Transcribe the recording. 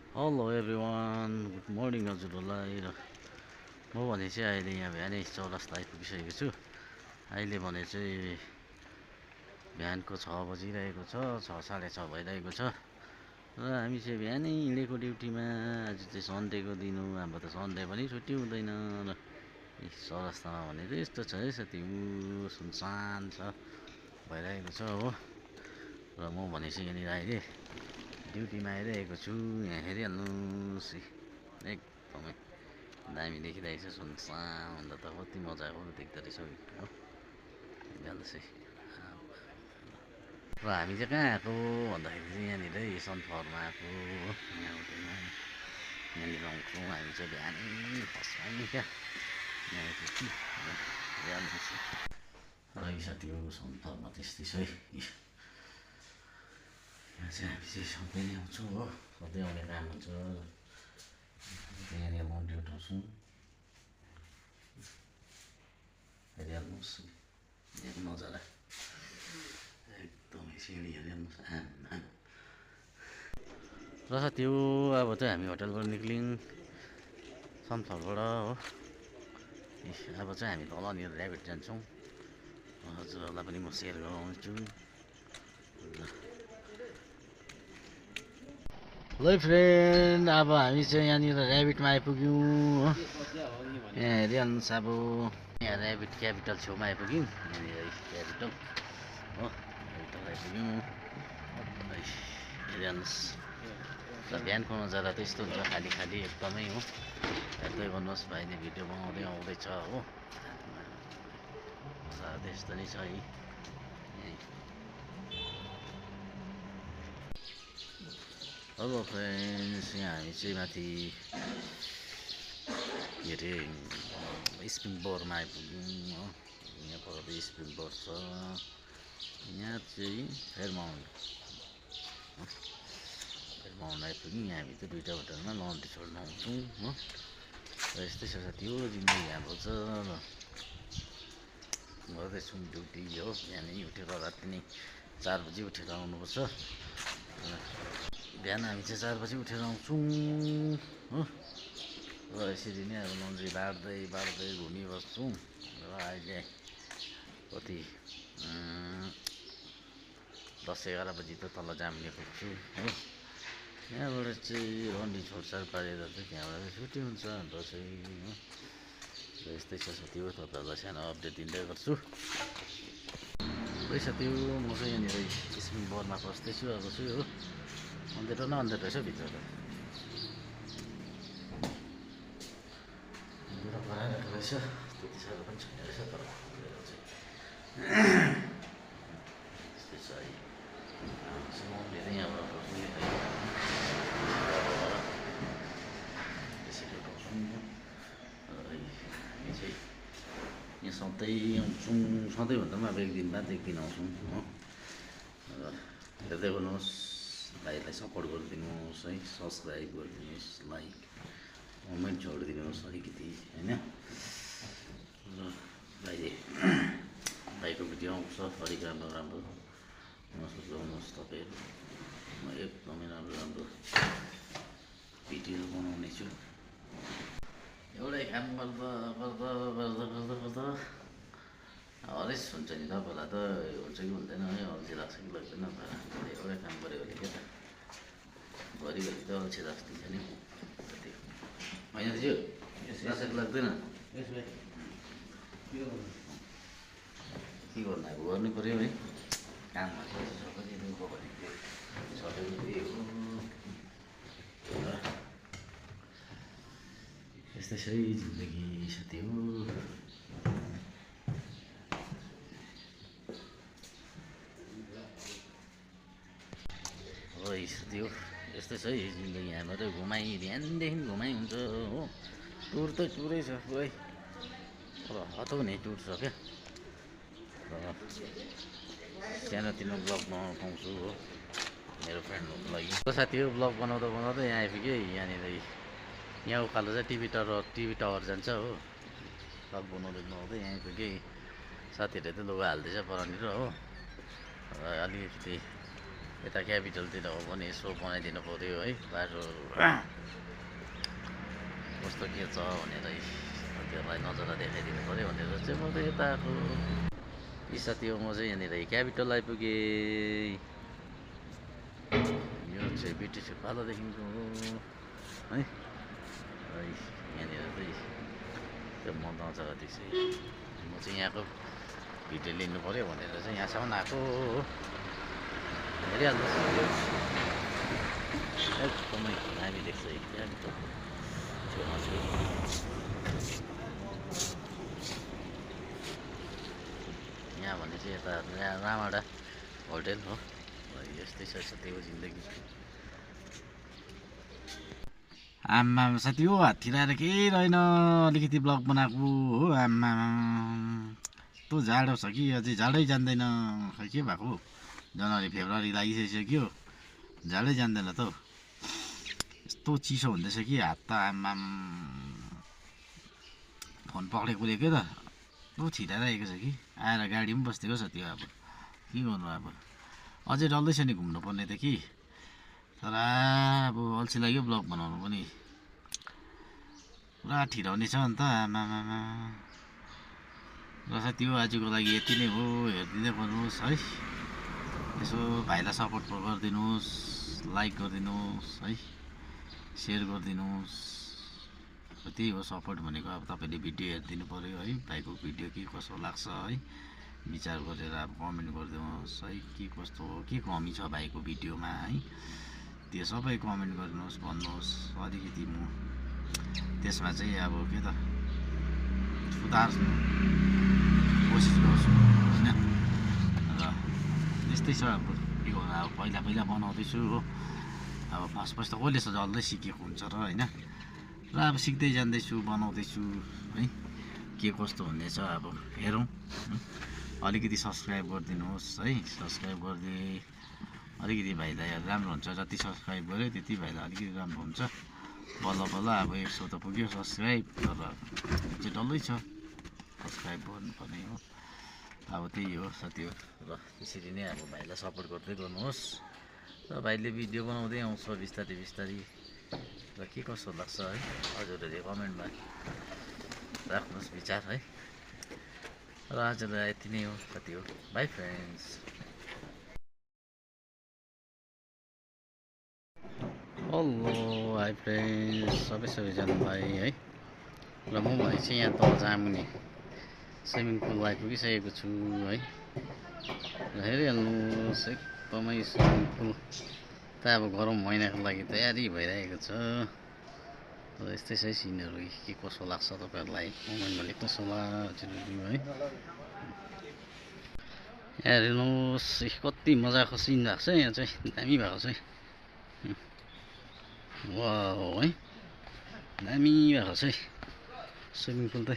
Hello everyone, good morning हजुरहरूलाई। र म भने चाहिँ अहिले यहाँ बिहानै चौरस्ता आइपुगिसकेको छु। अहिले भने चाहिँ बिहानको 6 बजिरहेको छ, 6:30 भइरहेको छ। र हामी चाहिँ बिहानै हिँडेको ड्युटीमा। आज चाहिँ सन्डेको दिन हो, हाम्रो त सन्डे पनि छुट्टी हुँदैन। र चौरस्तामा भने चाहिँ यस्तो छ है साथी, सुनसान छ भइरहेको छ हो। र म भने चाहिँ यहाँनिर अहिले ड्युटीमा आइरहेको छु। यहाँ हेरिहाल्नुहोस्, एकदमै दामी देखिरहेको छ, सुनसान हुँदा त कति मजाको देख्दो रहेछ हो। हेरिहाल्नुहोस् है। र हामी चाहिँ कहाँ आएको भन्दाखेरि चाहिँ यहाँनिर सनफ्लावरमा आएको हो। यहाँनिर आउँछौँ हामी चाहिँ बिहानै फर्स्टमै क्या यहाँ आइपुग्छौँ। हेरिहाल्नुहोस् र यो साथी हो, सनफ्लावरमा त्यस्तै छ है। यहाँ चाहिँ हामी चाहिँ सधैँ नै आउँछौँ हो, सधैँ आउने काम हुन्छ। यहाँनिर लाउन्ड्री उठाउँछौँ। हेरिहाल्नुहोस् यहाँको नजारा, एकदमै सिँढी हेरिहाल्नुहोस् आम्मा। र साथी हो, अब चाहिँ हामी होटलबाट निक्ल्यौँ सनफ्लावरबाट हो। अब चाहिँ हामी तलनिर ऱ्याबिट जान्छौँ। हजुरहरूलाई पनि म सेयर गराउँछु। ल फ्रेन्ड, अब हामी चाहिँ यहाँनिर ऱ्याबिटमा आइपुग्यौँ हो। यहाँ हेरिहाल्नुहोस्, अब यहाँ ऱ्याबिट क्यापिटल छेउमा आइपुग्यौँ। यहाँनिर क्यापिटल हो, क्यापिटल आइपुग्यौँ। हेरिहाल्नुहोस् र बिहानको नजारा त यस्तो हुन्छ, खाली खाली एकदमै हो। हेर्दै गर्नुहोस्, भाइले भिडियो बनाउँदै आउँदैछ हो। नजारा त यस्तो नै छ है। हेलो फ्रेन्ड्स, यहाँ हामी चाहिँ माथि के अरे स्प्रिङ बोर्डमा आइपुग्यौँ हो। यहाँ पर स्प्रिङ बोर्ड छ। यहाँ चाहिँ फेयरमाउन्ट आइपुग्यौँ। यहाँ हामी चाहिँ दुईवटा होटलमा लन्ड्री छोड्न आउँछौँ हो। र यस्तै छ साथी हो, जिन्दगी हाम्रो छ। गर्दैछौँ ड्युटी हो। बिहानै उठेर राति नै 4 बजी उठेर आउनुपर्छ। बिहान हामी चाहिँ 4 बजी उठेर आउँछौँ हो। र यसरी नै अब लन्ड्री बाँड्दै घुमिबस्छौँ। र अहिले कति 10-11 बजी त तल जाम्ने पुग्छु हो। यहाँबाट चाहिँ लन्ड्री छोडछाड पारेर चाहिँ त्यहाँबाट छुट्टी हुन्छ हाम्रो चाहिँ हो। र यस्तै छ साथी हो, तपाईँहरूलाई सानो अपडेट दिँदै गर्छु। है साथी हो, म चाहिँ यहाँनिर स्प्रिङ बोर्डमा बस्दैछु अब चाहिँ हो। अँधेरो रहेछ भित्र त, अँधेरो गराइरहेको रहेछ, त्यति साह्रो पनि छैन रहेछ। तर अँधेरो चाहिँ यस्तै छ है। धेरै यहाँबाट त्यसरी उठाउँछौँ। हामी चाहिँ यहाँ सधैँ आउँछौँ, सधैँभन्दा पनि अब एक दिन बाद एक दिन आउँछौँ हो। हेर्दै गर्नुहोस्, भाइलाई सपोर्ट गरिदिनुहोस् है, सब्सक्राइब गरिदिनुहोस्, लाइक कमेन्ट छोडिदिनुहोस् अलिकति होइन। र भाइको भिडियो आउँछ अलिक राम्रो नसुर्ताउनुहोस् तपाईँहरू। म एकदमै राम्रो भिडियो बनाउने छु। एउटै काम गर्दा हरेस हुन्छ नि। तपाईँलाई त हुन्छ कि हुँदैन है, अल्छी लाग्छ कि लाग्दैन। एउटै काम गऱ्यो भने क्या त घरिघरि त अल्छी लाग्छ नि होइन दाजु, लाग्दैन। के गर्नु, अब गर्नु पऱ्यो है। काम भन्छ सबै दिनुको भनेको सबैको त्यही हो। यस्तै छ है जिन्दगी साथी हो। साथी हो, यस्तै छ है जिन्दगी हाम्रो। बिहानदेखि घुमाइ हुन्छ हो। टुर त टुरै छ पुरै, तर हताउने टुर छ क्या। र सानोतिनो ब्लग बनाउनु पाउँछु हो मेरो फ्रेन्डहरूको लागि। साथी हो, ब्लग बनाउँदा यहाँ आइपुग्यो। यहाँनिर यहाँ उकालो चाहिँ टिभी टावर जान्छ हो। ब्लग बनाउँदै यहाँ आइपुग्यो। साथीहरूले त लुगा हाल्दैछ परनिर हो। र अलिकति यता क्यापिटलतिर हो भने यसो बनाइदिनु पऱ्यो है बाटो कस्तो के छ भनेर साथीहरूलाई नजारा देखाइदिनु पऱ्यो भनेर चाहिँ म त यता आएको। यी साथी हो म चाहिँ यहाँनिर क्यापिटल आइपुगेँ। यो चाहिँ ब्रिटिस पालादेखिको है यहाँनिर चाहिँ त्यो मजा जग्गादेखि चाहिँ म चाहिँ यहाँको भिडियो लिनु पऱ्यो भनेर चाहिँ यहाँसम्म आएको हो। हेरिहाल्नुहोस् एकदमै दामी देख्छ एकदम छेउमा छु। यहाँ भने चाहिँ यता रामाडा होटेल हो। यस्तै छ साथीको जिन्दगी। आम्मा साथी हो हात थिराएर केही रहेन, अलिकति ब्लग बनाएको हो। आम्मा यस्तो जाडो छ कि अझै जाडै जान्दैन। खै के भएको जनवरी फेब्रुअरी लागिसक्यो जाडै जान्दैन त हौ। यस्तो चिसो हुँदैछ कि हात त आम्मा फोन पक्रेको के त यस्तो छिराइरहेको छ कि। आएर गाडी पनि बस्दिएको छ त्यो। अब के गर्नु, अब अझै डल्लै छ नि घुम्नु पर्ने त कि। तर अब अल्छी लाग्यो ब्लग बनाउनु पनि, पुरा ठिराउने छ अन्त आमामामा। र साथी हो आजको लागि यति नै हो। हेरिदिँदै गर्नुहोस् है, यसो भाइलाई सपोर्ट गरिदिनुहोस्, लाइक गरिदिनुहोस् है, सेयर गरिदिनुहोस्। त्यही हो सपोर्ट भनेको। अब तपाईँले भिडियो हेरिदिनु पऱ्यो है, भाइको भिडियो के कसो लाग्छ है विचार गरेर अब कमेन्ट गरिदिनुहोस् है। के कस्तो हो, के कमी छ भाइको भिडियोमा है, त्यो सबै कमेन्ट गरिदिनुहोस्, भन्नुहोस्। अलिकति म त्यसमा चाहिँ अब के त सुधार कोसिस गर्छु होइन। र त्यस्तै छ अब के गर्नु। अब पहिला बनाउँदैछु हो। अब फर्स्ट त कसले जल्दै सिकेको हुन्छ र होइन। र अब सिक्दै जान्दैछु, बनाउँदैछु है। के कस्तो हुनेछ अब हेरौँ। अलिकति सब्सक्राइब गरिदिनुहोस् है। सब्सक्राइब गरिदिए अलिकति भाइलाई राम्रो हुन्छ। जति सब्सक्राइब गऱ्यो त्यति भाइलाई अलिकति राम्रो हुन्छ। बल्ल बल्ल अब 100 त पुग्यो सब्सक्राइब, तर चाहिँ डल्लै छ, सब्सक्राइब गर्नुपर्ने हो। अब त्यही हो साथी हो। र त्यसरी नै अब भाइलाई सपोर्ट गर्दै गर्नुहोस्। र भाइले भिडियो बनाउँदै आउँछ बिस्तारै बिस्तारै। र के कस्तो लाग्छ है हजुरहरूले कमेन्टमा राख्नुहोस् विचार है। र आजलाई यति नै हो साथी हो। By friends. Hello hi friends, सबैजनालाई है। र म भने चाहिँ यहाँ तल जामुने स्विमिङ पुल आइपुगिसकेको छु है। र हेरिहाल्नुहोस् एकदमै स्विमिङ पुल त अब गरम महिनाको लागि तयारी भइरहेको छ। र यस्तै छ सिनहरू। के कसो लाग्छ तपाईँहरूलाई कमेन्टमा लेख्नुहोस् होला हजुरहरू है। हेर्नुहोस् कति मजाको सिन भएको छ यहाँ चाहिँ, दामी भएको छ वाउ है, दामी भएको छ स्विमिङ पुल त।